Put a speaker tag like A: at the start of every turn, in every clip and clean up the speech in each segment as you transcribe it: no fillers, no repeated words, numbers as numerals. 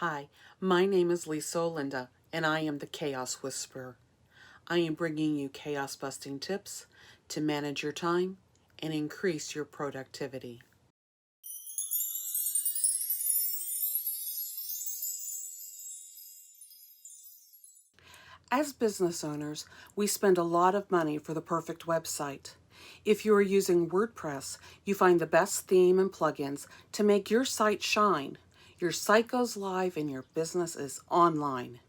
A: Hi, my name is Lisa Olinda, and I am the Chaos Whisperer. I am bringing you chaos busting tips to manage your time and increase your productivity. As business owners, we spend a lot of money for the perfect website. If you are using WordPress, you find the best theme and plugins to make your site shine. Your site goes live and your business is online.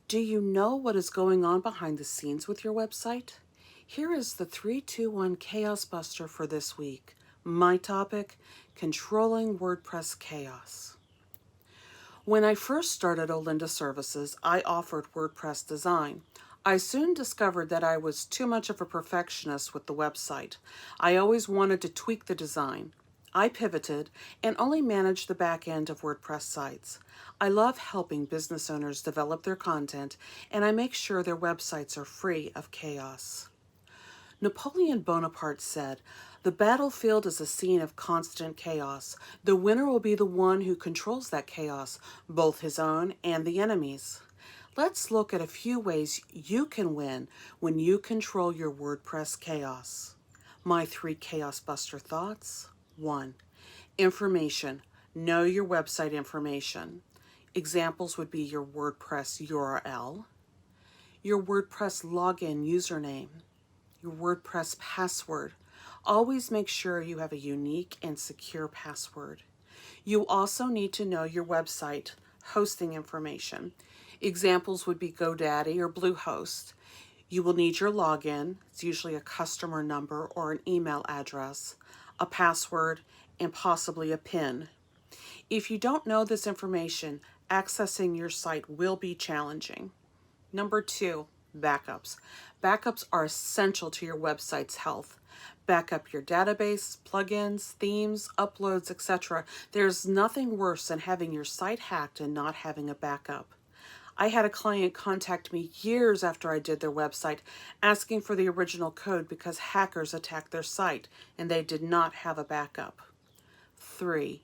A: Do you know what is going on behind the scenes with your website? Here is the 3-2-1 Chaos Buster for this week. My topic, controlling WordPress chaos. When I first started Olinda Services, I offered WordPress design. I soon discovered that I was too much of a perfectionist with the website. I always wanted to tweak the design. I pivoted and only managed the back end of WordPress sites. I love helping business owners develop their content, and I make sure their websites are free of chaos. Napoleon Bonaparte said, "The battlefield is a scene of constant chaos. The winner will be the one who controls that chaos, both his own and the enemy's." Let's look at a few ways you can win when you control your WordPress chaos. My 3 Chaos Buster thoughts. 1. Information. Know your website information. Examples would be your WordPress URL, your WordPress login username, your WordPress password. Always make sure you have a unique and secure password. You also need to know your website hosting information. Examples would be GoDaddy or Bluehost. You will need your login, it's usually a customer number or an email address, a password, and possibly a PIN. If you don't know this information, accessing your site will be challenging. Number 2, backups. Backups are essential to your website's health. Back up your database, plugins, themes, uploads, etc. There's nothing worse than having your site hacked and not having a backup. I had a client contact me years after I did their website asking for the original code because hackers attacked their site and they did not have a backup. 3.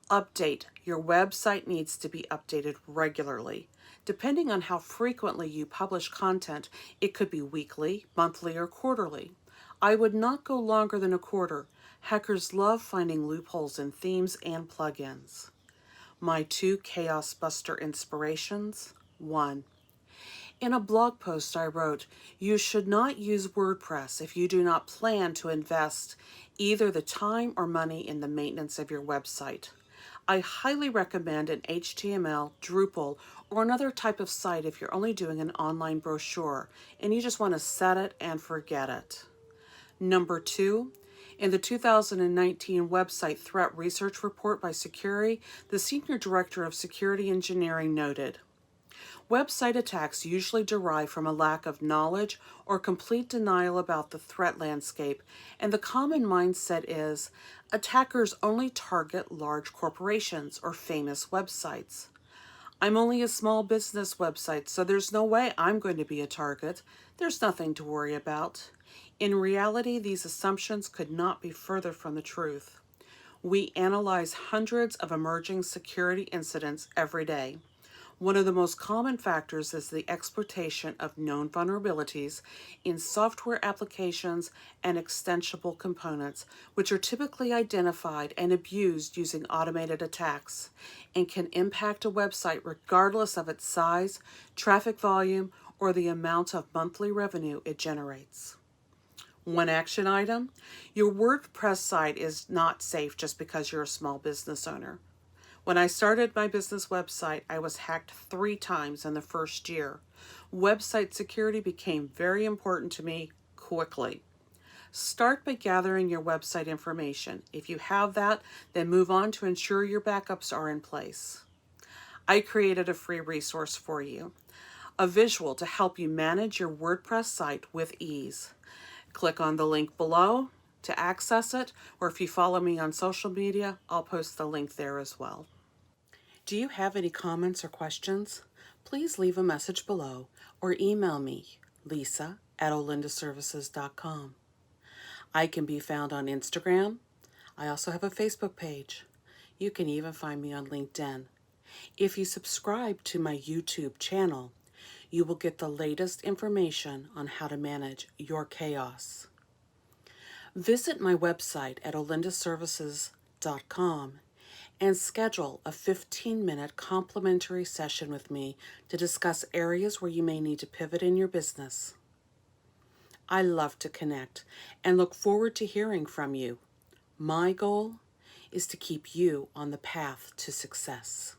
A: Update. Your website needs to be updated regularly. Depending on how frequently you publish content, it could be weekly, monthly, or quarterly. I would not go longer than a quarter. Hackers love finding loopholes in themes and plugins. My 2 Chaos Buster inspirations. 1. In a blog post I wrote, you should not use WordPress if you do not plan to invest either the time or money in the maintenance of your website. I highly recommend an HTML, Drupal, or another type of site if you're only doing an online brochure and you just want to set it and forget it. Number 2, in the 2019 Website Threat Research Report by Security, the Senior Director of Security Engineering noted, website attacks usually derive from a lack of knowledge or complete denial about the threat landscape, and the common mindset is attackers only target large corporations or famous websites. I'm only a small business website, so there's no way I'm going to be a target. There's nothing to worry about. In reality, these assumptions could not be further from the truth. We analyze hundreds of emerging security incidents every day. One of the most common factors is the exploitation of known vulnerabilities in software applications and extensible components, which are typically identified and abused using automated attacks and can impact a website regardless of its size, traffic volume, or the amount of monthly revenue it generates. One action item: your WordPress site is not safe just because you're a small business owner. When I started my business website, I was hacked 3 times in the first year. Website security became very important to me quickly. Start by gathering your website information. If you have that, then move on to ensure your backups are in place. I created a free resource for you, a visual to help you manage your WordPress site with ease. Click on the link below to access it, or if you follow me on social media, I'll post the link there as well. Do you have any comments or questions? Please leave a message below or email me, lisa@olindaservices.com. I can be found on Instagram. I also have a Facebook page. You can even find me on LinkedIn. If you subscribe to my YouTube channel, you will get the latest information on how to manage your chaos. Visit my website at olindaservices.com and schedule a 15-minute complimentary session with me to discuss areas where you may need to pivot in your business. I love to connect and look forward to hearing from you. My goal is to keep you on the path to success.